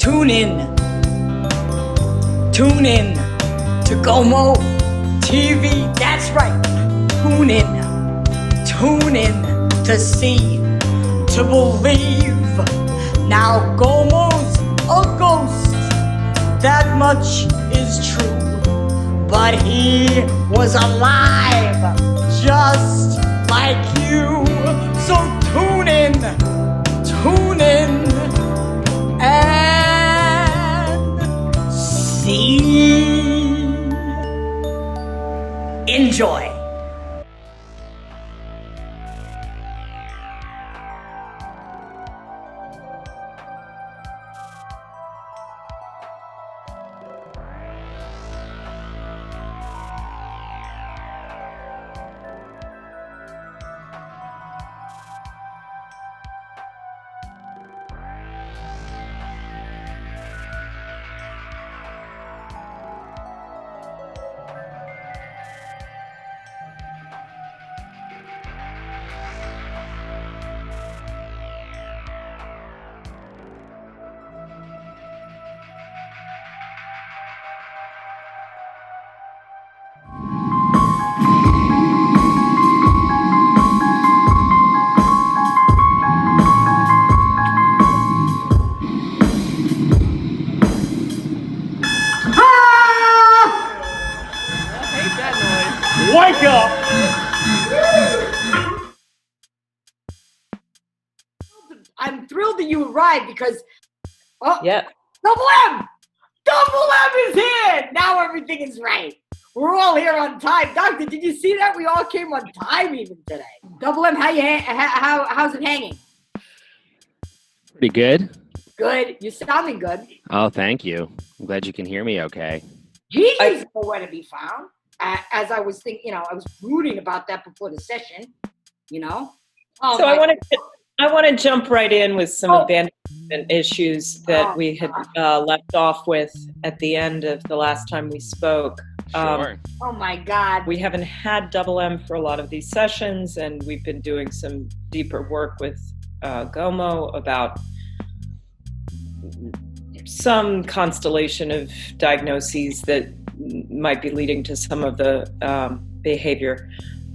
Tune in. Tune in to GOMO TV. That's right. Tune in. Tune in to see, to believe. Now GOMO's a ghost. That much is true. But he was alive, just like you. So tune in and see. Enjoy. Wake up! I'm thrilled that you arrived because, Yep. DoubleM! DoubleM is here! Now everything is right. We're all here on time. Doctor, did you see that? We all came on time even today. DoubleM, how's it hanging? Pretty good. Good. You're sounding good. Oh, thank you. I'm glad you can hear me okay. Gigi's nowhere to be found. As I was thinking, I was brooding about that before the session, So I want to jump right in with some abandonment issues that we had left off with at the end of the last time we spoke. Sure. Oh my God. We haven't had DoubleM for a lot of these sessions, and we've been doing some deeper work with GOMO about some constellation of diagnoses that might be leading to some of the behavior.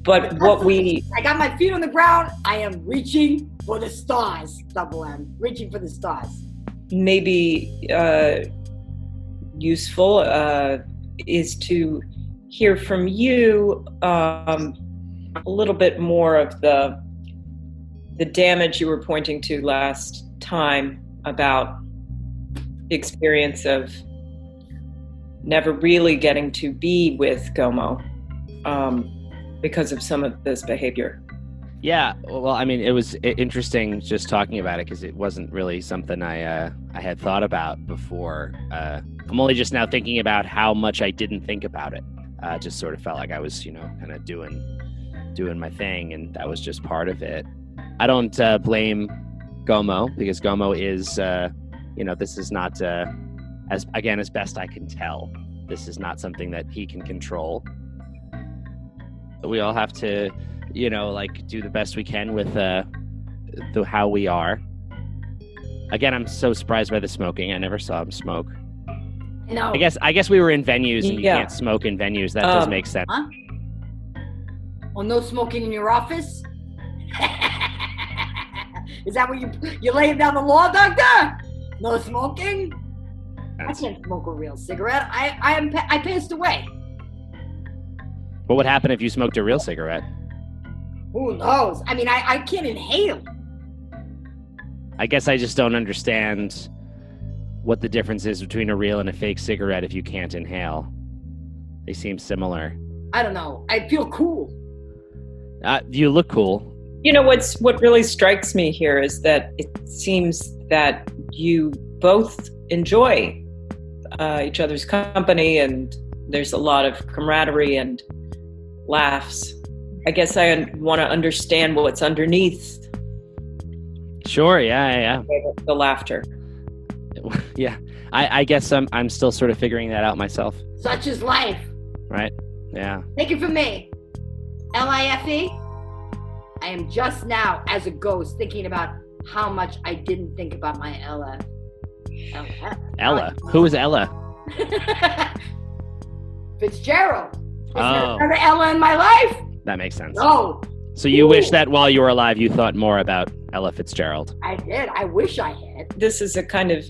But I got my feet on the ground. I am reaching for the stars, DoubleM. Reaching for the stars. Maybe useful is to hear from you a little bit more of the damage you were pointing to last time about the experience of never really getting to be with GOMO because of some of this behavior. Yeah, well, I mean, it was interesting just talking about it because it wasn't really something I had thought about before. I'm only just now thinking about how much I didn't think about it. Just sort of felt like I was, kind of doing my thing, and that was just part of it. I don't blame GOMO because GOMO is, this is not, as best I can tell, this is not something that he can control. But we all have to, do the best we can with how we are. Again, I'm so surprised by the smoking. I never saw him smoke. No. I guess we were in venues and you can't smoke in venues. That does make sense. Huh? Well, no smoking in your office? Is that what you're laying down the law, doctor? No smoking? I can't smoke a real cigarette. I passed away. What would happen if you smoked a real cigarette? Who knows? I mean, I can't inhale. I guess I just don't understand what the difference is between a real and a fake cigarette if you can't inhale. They seem similar. I don't know. I feel cool. You look cool. What really strikes me here is that it seems that you both enjoy each other's company, and there's a lot of camaraderie and laughs. I guess I want to understand what's underneath. Sure, yeah. The laughter. Yeah, I guess I'm still sort of figuring that out myself. Such is life. Right, yeah. Take it from me. LIFE, I am just now, as a ghost, thinking about how much I didn't think about my LF. Ella. Who is Ella? Fitzgerald. Is there Oh. another Ella in my life? That makes sense. No. So you Ooh. wish that while you were alive, you thought more about Ella Fitzgerald. I did. I wish I had. This is a kind of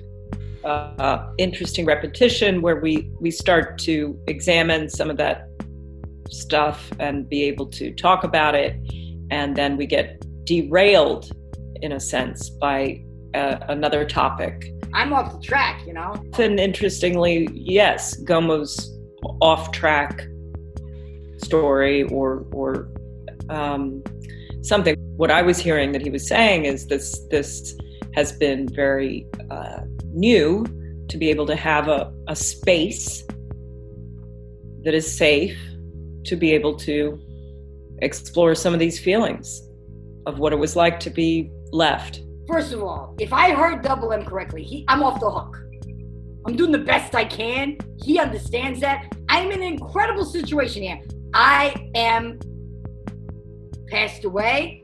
interesting repetition where we start to examine some of that stuff and be able to talk about it, and then we get derailed in a sense by another topic. I'm off the track, you know? And interestingly, yes, Gomo's off-track story or something. What I was hearing that he was saying is this has been very new, to be able to have a space that is safe to be able to explore some of these feelings of what it was like to be left. First of all, if I heard Double M correctly, I'm off the hook. I'm doing the best I can. He understands that. I'm in an incredible situation here. I am passed away.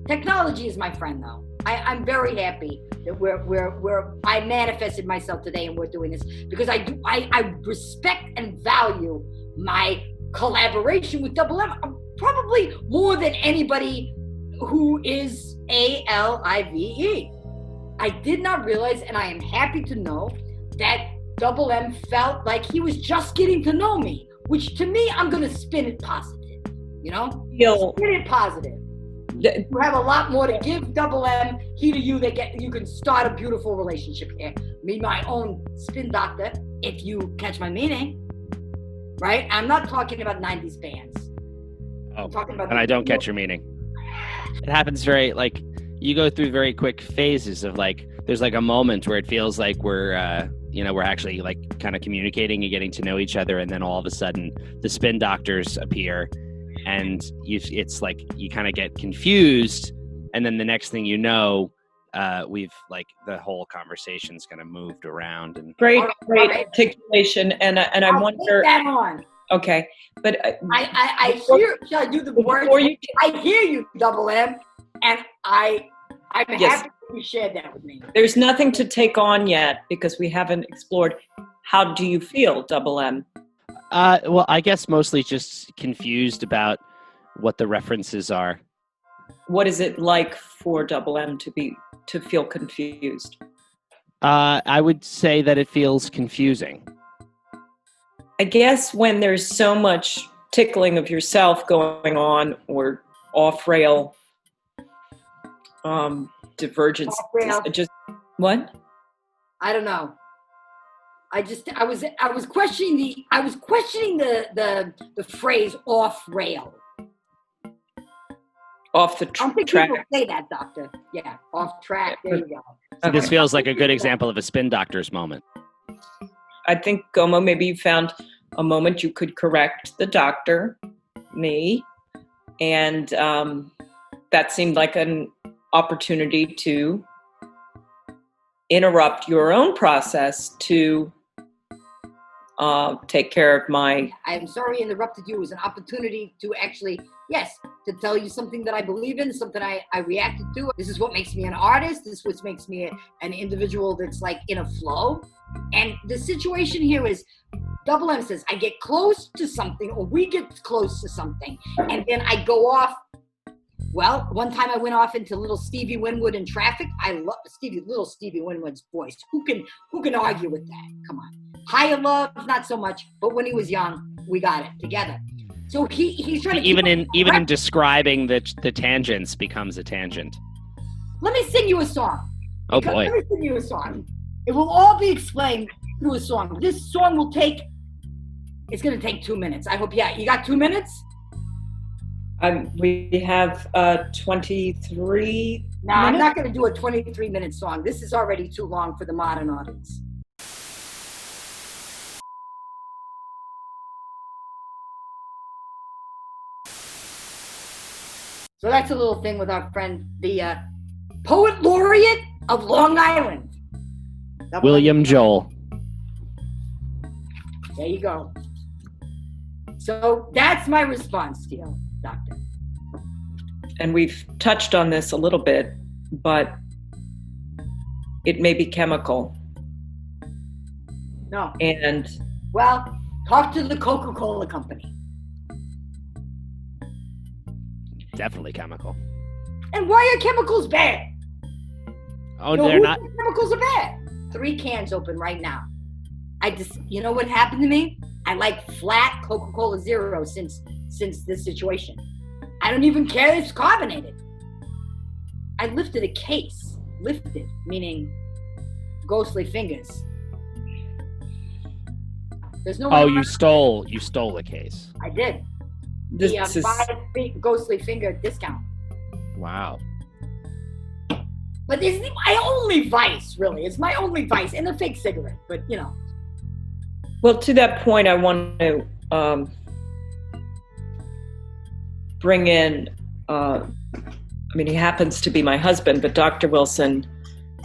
Technology is my friend, though. I'm very happy that I manifested myself today and we're doing this because I respect and value my collaboration with Double M probably more than anybody who is ALIVE. I did not realize, and I am happy to know, that Double M felt like he was just getting to know me, which to me, I'm going to spin it positive, you know? Spin it positive. You have a lot more to give Double M. He to you, you can start a beautiful relationship here. Me, my own spin doctor, if you catch my meaning, right? I'm not talking about 90s bands. Oh, I'm talking about and I don't catch your meaning. It happens you go through very quick phases of there's a moment where it feels like we're actually kind of communicating and getting to know each other, and then all of a sudden the spin doctors appear, and it's like you kind of get confused, and then the next thing you know, we've the whole conversation's kind of moved around. And great articulation, and I wonder. Take that on. Okay, but I hear. Shall I do the words? I hear you, Double M, and I'm happy that you shared that with me. There's nothing to take on yet because we haven't explored. How do you feel, Double M? Well, I guess mostly just confused about what the references are. What is it like for Double M to feel confused? I would say that it feels confusing. I guess when there's so much tickling of yourself going on or off-rail divergence. Just what? I don't know. I was questioning the phrase off rail. Off the I don't think track. people say that, doctor. Yeah, off track. There you go. So this feels like a good example of a spin doctor's moment. I think, Gomo, maybe you found a moment you could correct the doctor, me, and that seemed like an opportunity to interrupt your own process to take care of my... I'm sorry I interrupted you. It was an opportunity to actually, yes, to tell you something that I believe in, something I reacted to. This is what makes me an artist. This is what makes me an individual that's in a flow. And the situation here is, Double M says, I get close to something, or we get close to something, and then I go off. Well, one time I went off into little Stevie Winwood in traffic. I love little Stevie Winwood's voice. Who can argue with that? Come on. Higher Love, not so much, but when he was young, we got it together. So he's trying to even in describing the tangents becomes a tangent. Let me sing you a song. Oh boy. Let me sing you a song. It will all be explained through a song. This song will take, it's going to take 2 minutes. I hope, you got 2 minutes? We have 23 No, I'm not going to do a 23-minute song. This is already too long for the modern audience. So that's a little thing with our friend, the poet laureate of Long Island. William Joel. There you go. So that's my response to you, Doctor. And we've touched on this a little bit, but it may be chemical. No. And Well, talk to the Coca-Cola company. Definitely chemical. And why are chemicals bad? Oh, No, they're who not. thinks chemicals are bad. 3 cans open right now. You know what happened to me? I like flat Coca-Cola Zero since this situation. I don't even care if it's carbonated. I lifted a case. Lifted, meaning ghostly fingers. There's no. Oh, you stole a case. I did. this The is 5 ghostly finger discount. Wow. But it's my only vice, really. It's my only vice, and a fake cigarette. But you know. well, to that point, I want to bring in. I mean, he happens to be my husband, but Dr. Wilson,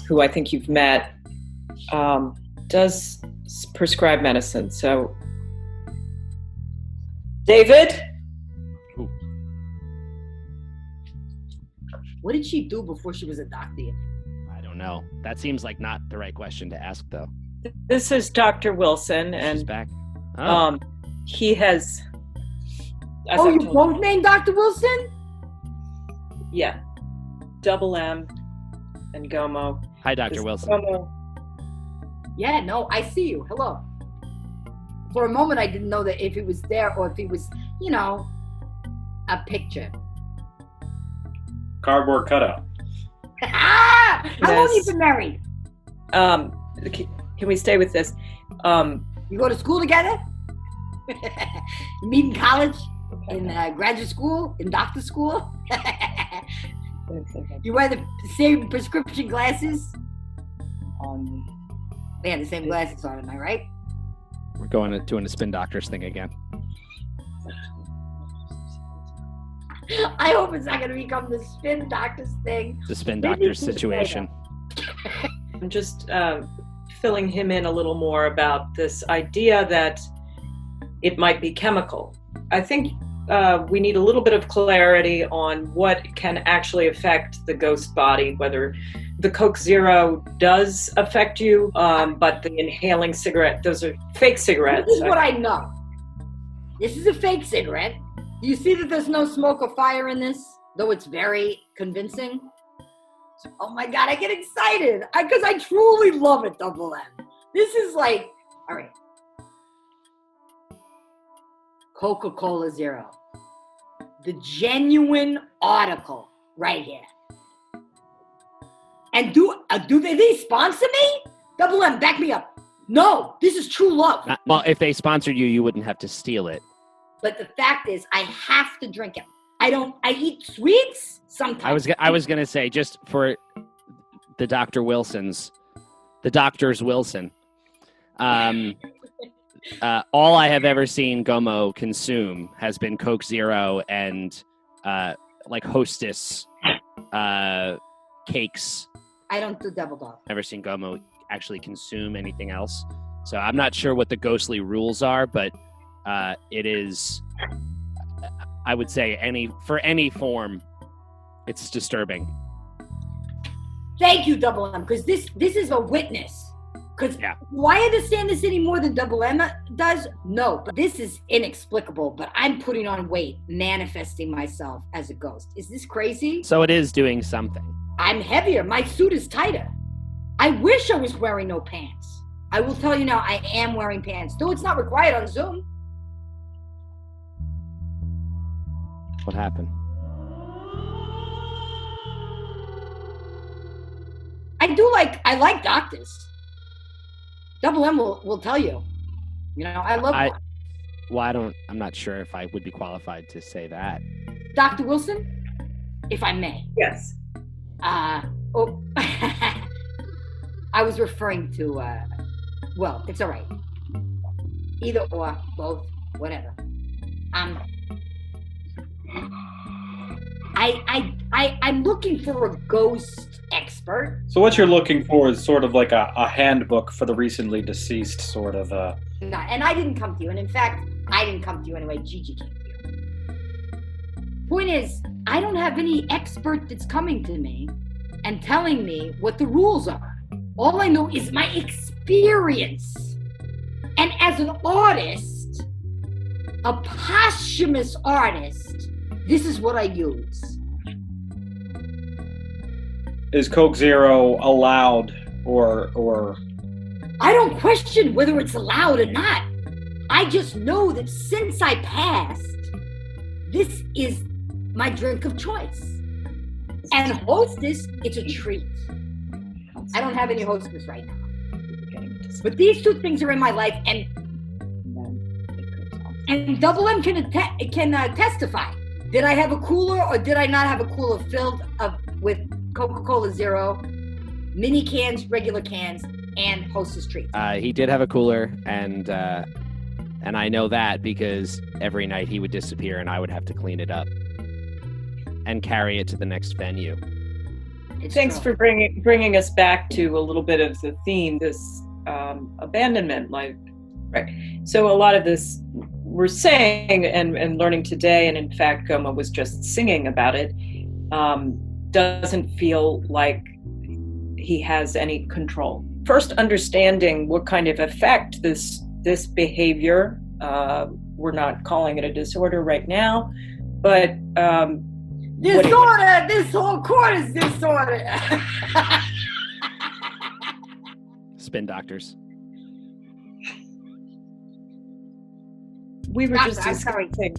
who I think you've met, does prescribe medicine. So, David? Ooh. What did she do before she was a doctor? I don't know. That seems like not the right question to ask, though. This is Dr. Wilson, She's and back. Oh. he has. as Oh, I've you told- both named Dr. Wilson? Yeah. DoubleM and GOMO. Hi, Dr. This Wilson. GOMO. Yeah, no, I see you. Hello. For a moment, I didn't know that if it was there or if it was, you know, a picture. Cardboard cutout. How long you Yes. been married? Can we stay with this? You go to school together? You meet in college? In graduate school? In doctor school? You wear the same prescription glasses? They had the same glasses on, am I right? We're doing the spin doctors thing again. I hope it's not going to become the spin doctors thing. The spin Maybe doctors it's situation. I'm just filling him in a little more about this idea that it might be chemical. I think we need a little bit of clarity on what can actually affect the ghost body, whether the Coke Zero does affect you, but the inhaling cigarette, those are fake cigarettes. This is what I know. This is a fake cigarette. Do you see that there's no smoke or fire in this? Though it's very convincing. Oh my God, I get excited. Because I truly love it, Double M. This is like, all right. Coca-Cola Zero. The genuine article right here. And do they sponsor me? Double M, back me up. No, this is true love. Well, if they sponsored you, you wouldn't have to steal it. But the fact is, I have to drink it. I eat sweets sometimes. I was gonna say, just for the Dr. Wilsons, the Doctors Wilson. All I have ever seen Gomo consume has been Coke Zero and like Hostess cakes. I don't do double dog. Never seen Gomo actually consume anything else. So I'm not sure what the ghostly rules are, but it is, I would say, for any form, it's disturbing. Thank you, Double M, because this is a witness. Because Yeah. do I understand this any more than Double M does? No, but this is inexplicable. But I'm putting on weight, manifesting myself as a ghost. Is this crazy? So it is doing something. I'm heavier. My suit is tighter. I wish I was wearing no pants. I will tell you now, I am wearing pants. Though it's not required on Zoom. What happened? I like doctors. Double M will tell you. You know, I love Well, I'm not sure if I would be qualified to say that. Dr. Wilson, if I may. Yes. I was referring to, well, it's all right. Either or, both, whatever. I'm looking for a ghost expert. So what you're looking for is sort of like a handbook for the recently deceased, sort of. No, and I didn't come to you. And in fact, I didn't come to you anyway. Gigi came to you. Point is, I don't have any expert that's coming to me and telling me what the rules are. All I know is my experience. as an artist, a posthumous artist, this is what I use. Is Coke Zero allowed or I don't question whether it's allowed or not. I just know that since I passed, this is my drink of choice. And Hostess, it's a treat. I don't have any Hostess right now. But these two things are in my life, and Double M can testify. Did I have a cooler or did I not have a cooler filled up with Coca-Cola Zero, mini cans, regular cans, and Hostess treats? He did have a cooler, and I know that because every night he would disappear and I would have to clean it up and carry it to the next venue. Thanks for bringing us back to a little bit of the theme, this abandonment. Right. So a lot of this we're saying and learning today, and in fact, GOMO was just singing about it, doesn't feel like he has any control. First, understanding what kind of effect this behavior, we're not calling it a disorder right now, but disorder, this whole court is disorder. Spin doctors. We were just discussing.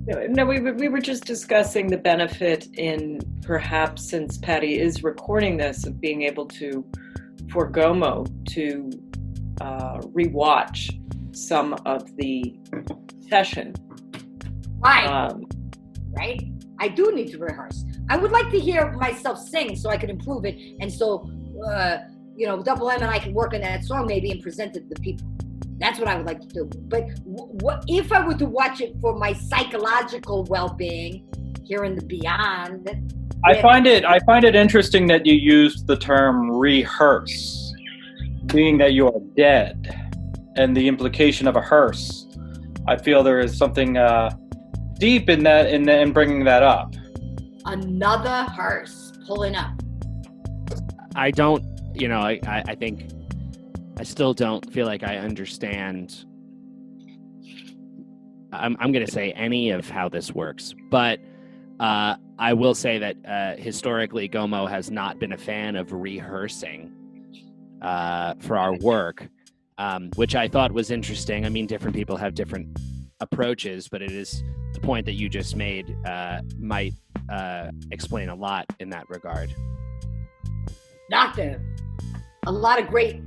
No, we were just discussing the benefit in perhaps, since Patty is recording this, of being able to, for GOMO, to rewatch some of the session. Right. Right? I do need to rehearse. I would like to hear myself sing so I can improve it, and so Double M and I can work on that song maybe and present it to people. That's what I would like to do. But what if I were to watch it for my psychological well-being here in the beyond? I find it interesting that you used the term rehearse, being that you are dead, and the implication of a hearse. I feel there is something deep in that, in bringing that up. Another hearse pulling up. I don't, I think I still don't feel like I understand. I'm going to say any of how this works, but I will say that historically, GOMO has not been a fan of rehearsing for our work, which I thought was interesting. I mean, different people have different approaches, but it is the point that you just made might explain a lot in that regard. Doctor, a lot of great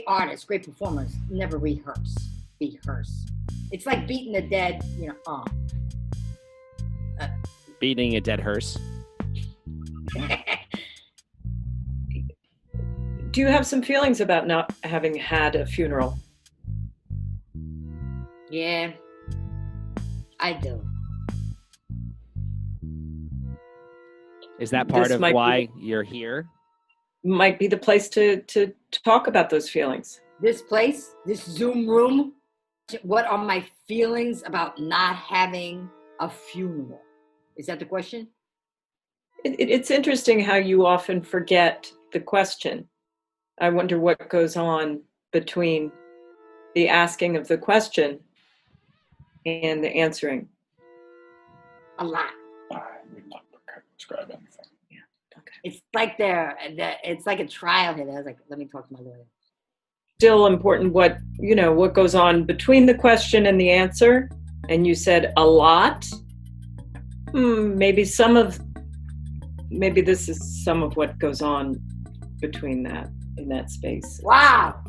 artists, great performers never rehearse. It's like beating the dead, Beating a dead hearse. Do you have some feelings about not having had a funeral? Yeah, I do. Is that part of why you're here? Might be the place to talk about those feelings. This place, this Zoom room, what are my feelings about not having a funeral? Is that the question? It's interesting how you often forget the question. I wonder what goes on between the asking of the question and the answering. A lot. We not describe anything. It's like it's like a trial here. I was like, let me talk to my lawyer. Still important what goes on between the question and the answer. And you said a lot. Maybe this is some of what goes on between that, in that space. Wow.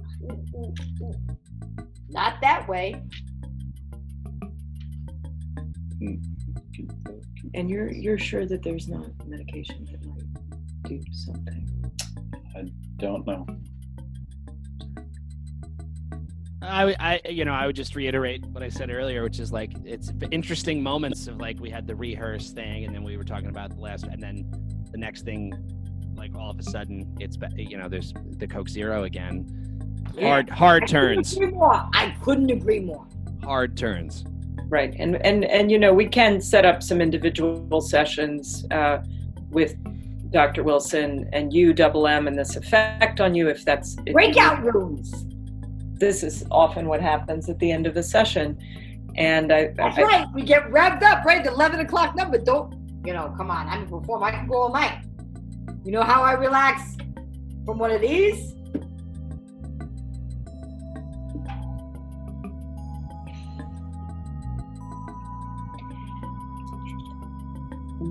Not that way. And you're sure that there's not medication that might do something? I don't know. I would just reiterate what I said earlier, which is like, it's interesting moments of like, we had the rehearse thing, and then we were talking about the last, and then the next thing, like all of a sudden it's, there's the Coke Zero again. Hard turns. I couldn't agree more. Hard turns. Right. And we can set up some individual sessions with Dr. Wilson and you, Double M, and this effect on you, if that's... Breakout rooms. this is often what happens at the end of a session. And That's right. We get revved up, right? The 11 o'clock number. Don't, come on. I'm a performer. I can go all night. You know how I relax from one of these?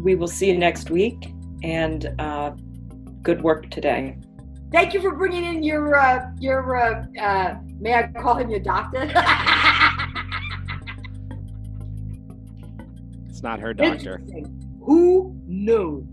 We will see you next week, and good work today. Thank you for bringing in your may I call him your doctor? It's not her doctor. Who knew?